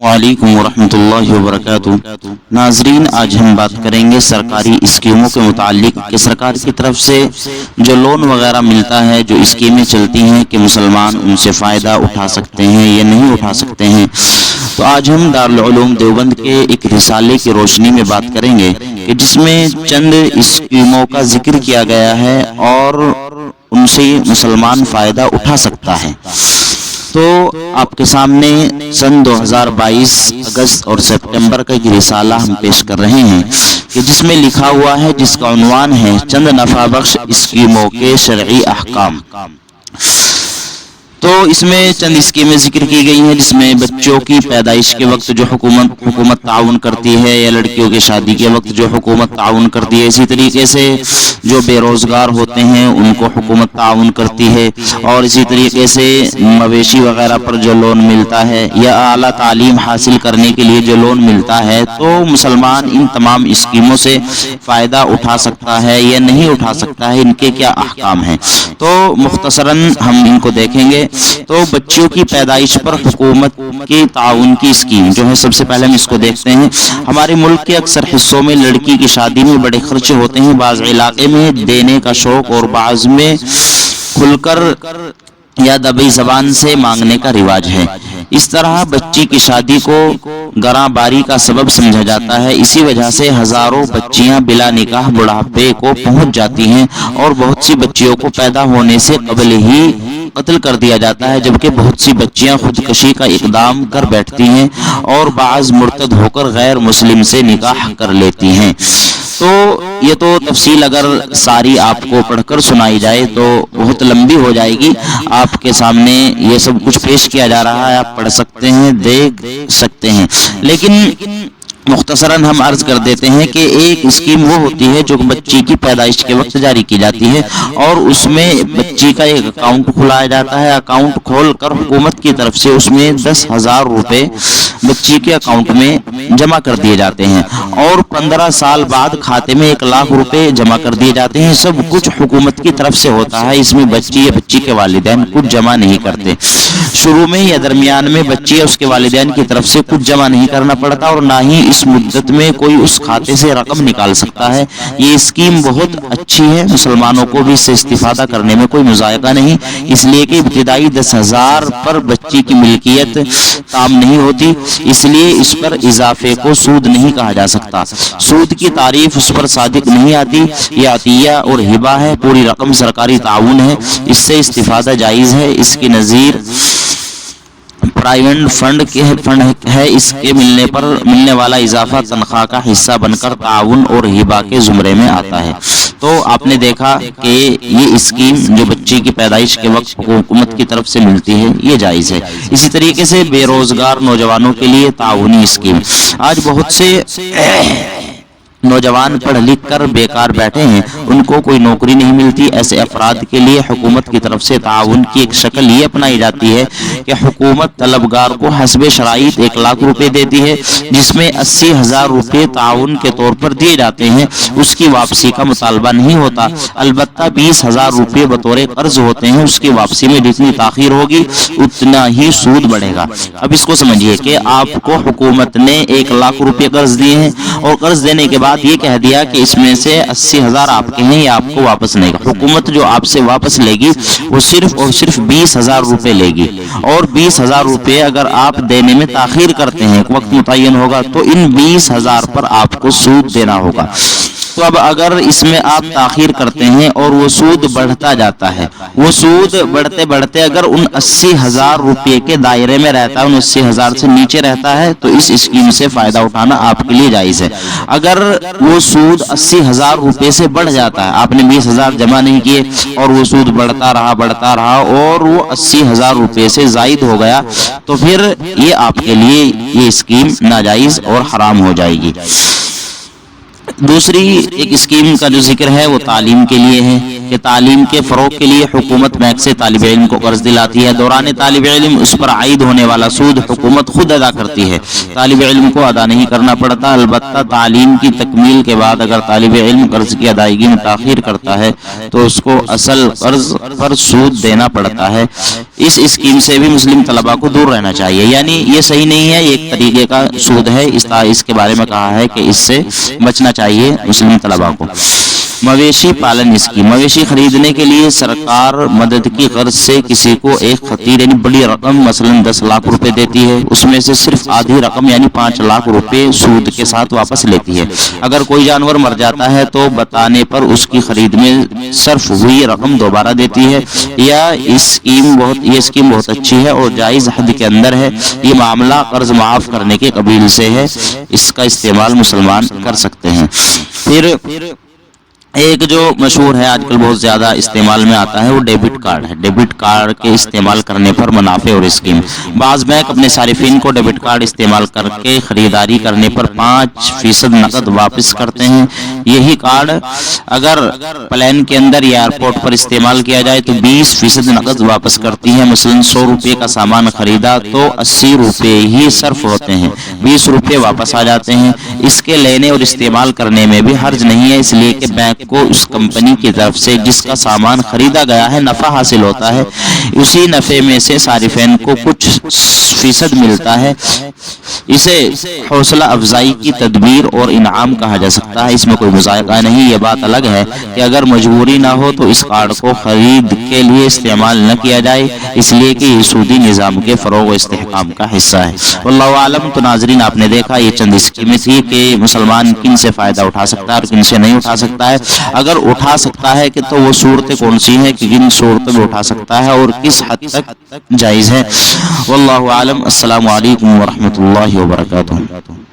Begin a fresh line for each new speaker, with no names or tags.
وعلیکم ورحمۃ اللہ وبرکاتہ۔ ناظرین، آج ہم بات کریں گے سرکاری اسکیموں کے متعلق کہ سرکار کی طرف سے جو لون وغیرہ ملتا ہے، جو اسکیمیں چلتی ہیں کہ مسلمان ان سے فائدہ اٹھا سکتے ہیں یا نہیں اٹھا سکتے ہیں۔ تو آج ہم دارالعلوم دیوبند کے ایک رسالے کی روشنی میں بات کریں گے کہ جس میں چند اسکیموں کا ذکر کیا گیا ہے اور ان سے مسلمان فائدہ اٹھا سکتا ہے۔ تو آپ کے سامنے سن 2022 اگست اور سپٹمبر کا ایک رسالہ ہم پیش کر رہے ہیں کہ جس میں لکھا ہوا ہے، جس کا عنوان ہے چند نفع بخش اسکیموں کے شرعی احکام۔ تو اس میں چند اسکیمیں ذکر کی گئی ہیں جس میں بچوں کی پیدائش کے وقت جو حکومت تعاون کرتی ہے، یا لڑکیوں کی شادی کے وقت جو حکومت تعاون کرتی ہے، اسی طریقے سے جو بے روزگار ہوتے ہیں ان کو حکومت تعاون کرتی ہے، اور اسی طریقے سے مویشی وغیرہ پر جو لون ملتا ہے، یا اعلیٰ تعلیم حاصل کرنے کے لیے جو لون ملتا ہے، تو مسلمان ان تمام اسکیموں سے فائدہ اٹھا سکتا ہے یا نہیں اٹھا سکتا ہے، ان کے کیا احکام ہیں۔ تو مختصراً ہم ان کو دیکھیں گے۔ تو بچوں کی پیدائش پر حکومت کی تعاون کی اسکیم جو ہے، سب سے پہلے ہم اس کو دیکھتے ہیں۔ ہمارے ملک کے اکثر حصوں میں لڑکی کی شادی میں بڑے خرچے ہوتے ہیں، بعض علاقے میں دینے کا شوق اور بعض میں کھل کر یا دبی زبان سے مانگنے کا رواج ہے۔ اس طرح بچی کی شادی کو گراں باری کا سبب سمجھا جاتا ہے۔ اسی وجہ سے ہزاروں بچیاں بلا نکاح بڑھاپے کو پہنچ جاتی ہیں، اور بہت سی بچیوں کو پیدا ہونے سے قبل ہی قتل کر دیا جاتا ہے، جبکہ بہت سی بچیاں خودکشی کا اقدام کر بیٹھتی ہیں اور بعض مرتد ہو کر غیر مسلم سے نکاح کر لیتی ہیں۔ تو یہ تو تفصیل اگر ساری آپ کو پڑھ کر سنائی جائے تو بہت لمبی ہو جائے گی۔ آپ کے سامنے یہ سب کچھ پیش کیا جا رہا ہے، آپ پڑھ سکتے ہیں، دیکھ سکتے ہیں، لیکن مختصراً ہم عرض کر دیتے ہیں کہ ایک اسکیم وہ ہوتی ہے جو بچی کی پیدائش کے وقت جاری کی جاتی ہے، اور اس میں بچی کا ایک اکاؤنٹ کھلایا جاتا ہے۔ اکاؤنٹ کھول کر حکومت کی طرف سے اس میں 10,000 روپے بچی کے اکاؤنٹ میں جمع کر دیے جاتے ہیں، اور 15 سال بعد کھاتے میں 1,00,000 روپے جمع کر دیے جاتے ہیں۔ سب کچھ حکومت کی طرف سے ہوتا ہے، اس میں بچی یا بچی کے والدین کچھ جمع نہیں کرتے۔ شروع میں یا درمیان میں بچی یا اس کے والدین کی طرف سے کچھ جمع نہیں کرنا پڑتا، اور نہ ہی اس مدت میں کوئی اس کھاتے سے رقم نکال سکتا ہے۔ یہ اسکیم بہت اچھی ہے، مسلمانوں کو بھی اس سے استفادہ کرنے میں کوئی مضائقہ نہیں، اس لیے کہ ابتدائی 10,000 پر بچی کی ملکیت تام نہیں ہوتی، اس لیے اس پر اضافے کو سود نہیں کہا جا سکتا۔ سود کی تعریف اس پر صادق نہیں آتی، یہ عطیہ اور ہبہ ہے، پوری رقم سرکاری تعاون ہے، اس سے استفادہ جائز ہے۔ اس کی نظیر پرائیویٹ فنڈ ہے، اس کے ملنے والا اضافہ تنخواہ کا حصہ بن کر تعاون اور ہبہ کے زمرے میں آتا ہے۔ تو آپ نے دیکھا کہ یہ اسکیم جو بچی کی پیدائش کے وقت حکومت کی طرف سے ملتی ہے، یہ جائز ہے۔ اسی طریقے سے بے روزگار نوجوانوں کے لیے تعاونی اسکیم۔ آج بہت سے نوجوان پڑھ لکھ کر بیکار بیٹھے ہیں، ان کو کوئی نوکری نہیں ملتی۔ ایسے افراد کے لیے حکومت کی طرف سے تعاون کی ایک شکل یہ اپنائی جاتی ہے کہ حکومت طلبگار کو حسب شرائط 1,00,000 روپے دیتی ہے، جس میں 80,000 روپے تعاون کے طور پر دیے جاتے ہیں۔ اس کی واپسی کا مطالبہ نہیں ہوتا، البتہ 20,000 روپے بطور قرض ہوتے ہیں۔ اس کی واپسی میں جتنی تاخیر ہوگی اتنا ہی سود بڑھے گا۔ اب اس کو سمجھیے کہ آپ کو حکومت نے 1,00,000 روپے قرض دیے ہیں، اور قرض دینے کے بعد یہ کہہ دیا کہ اس میں سے 80,000 آپ کے ہیں، یہ آپ کو واپس لے گا۔ حکومت جو آپ سے واپس لے گی وہ صرف اور صرف 20,000 روپے لے گی، اور 20,000 روپے اگر آپ دینے میں تاخیر کرتے ہیں، وقت متعین ہوگا، تو ان 20,000 پر آپ کو سود دینا ہوگا۔ تو اب اگر اس میں آپ تاخیر کرتے ہیں اور وہ سود بڑھتا جاتا ہے، وہ سود بڑھتے بڑھتے اگر ان 80,000 روپے کے دائرے میں رہتا ہے، ان 80,000 سے نیچے رہتا ہے، تو اس اسکیم سے فائدہ اٹھانا آپ کے لیے جائز ہے۔ اگر وہ سود 80,000 روپے سے بڑھ جاتا ہے، آپ نے 20,000 جمع نہیں کیے اور وہ سود بڑھتا رہا اور وہ 80,000 روپے سے زائد ہو گیا، تو پھر یہ آپ کے لیے یہ اسکیم ناجائز اور حرام ہو جائے گی۔ دوسری ایک اسکیم کا جو ذکر ہے وہ تعلیم کے لیے ہے۔ کہ تعلیم کے فروغ کے لیے حکومت بینک سے طالب علم کو قرض دلاتی ہے، دوران طالب علم اس پر عائد ہونے والا سود حکومت خود ادا کرتی ہے، طالب علم کو ادا نہیں کرنا پڑتا۔ البتہ تعلیم کی تکمیل کے بعد اگر طالب علم قرض کی ادائیگی میں تاخیر کرتا ہے تو اس کو اصل قرض پر سود دینا پڑتا ہے۔ اس اسکیم سے بھی مسلم طلباء کو دور رہنا چاہیے، یعنی یہ صحیح نہیں ہے، یہ ایک طریقے کا سود ہے، اس کے بارے میں کہا ہے کہ اس سے بچنا چاہیے مسلم طلباء کو۔ مویشی پالن اسکیم، مویشی خریدنے کے لیے سرکار مدد کی غرض سے کسی کو ایک خطیر یعنی بڑی رقم مثلا 10 لاکھ روپے دیتی ہے، اس میں سے صرف آدھی رقم یعنی 5 لاکھ روپے سود کے ساتھ واپس لیتی ہے۔ اگر کوئی جانور مر جاتا ہے تو بتانے پر اس کی خرید میں صرف ہوئی رقم دوبارہ دیتی ہے۔ یہ اسکیم بہت اچھی ہے اور جائز حد کے اندر ہے۔ یہ معاملہ قرض معاف کرنے کے قبیل سے ہے، اس کا استعمال مسلمان کر سکتے ہیں۔ پھر ایک جو مشہور ہے آج کل بہت زیادہ استعمال میں آتا ہے وہ ڈیبٹ کارڈ ہے۔ ڈیبٹ کارڈ کے استعمال کرنے پر منافع اور اسکیم، بعض بینک اپنے صارفین کو ڈیبٹ کارڈ استعمال کر کے خریداری کرنے پر 5% نقد واپس کرتے ہیں۔ یہی کارڈ اگر پلین کے اندر یا ایئرپورٹ پر استعمال کیا جائے تو 20% نقد واپس کرتی ہے۔ مثلا 100 روپے کا سامان خریدا تو 80 روپے ہی صرف ہوتے ہیں، 20 روپے واپس آ جاتے ہیں۔ اس کے لینے اور استعمال کرنے میں بھی حرج نہیں ہے، اس لیے کہ بینک کو اس کمپنی کی طرف سے جس کا سامان خریدا گیا ہے نفع حاصل ہوتا ہے، اسی نفع میں سے صارفین کو کچھ فیصد ملتا ہے۔ اسے حوصلہ افزائی کی تدبیر اور انعام کہا جا سکتا ہے، اس میں کوئی مذائقہ نہیں۔ یہ بات الگ ہے کہ اگر مجبوری نہ ہو تو اس کارڈ کو خرید کے لیے استعمال نہ کیا جائے، اس لیے کہ یہ سودی نظام کے فروغ و استحکام کا حصہ ہے۔ واللہ عالم۔ تو ناظرین آپ نے دیکھا یہ چند اسکیمیں تھی کہ مسلمان کن سے فائدہ اٹھا سکتا ہے اور کن سے نہیں اٹھا سکتا ہے۔ اگر اٹھا سکتا ہے کہ تو وہ صورتیں کون سی ہیں کہ جن صورتوں میں اٹھا سکتا ہے اور کس حد تک جائز ہے۔ واللہ عالم۔ السلام علیکم ورحمۃ اللہ وبرکاتہ۔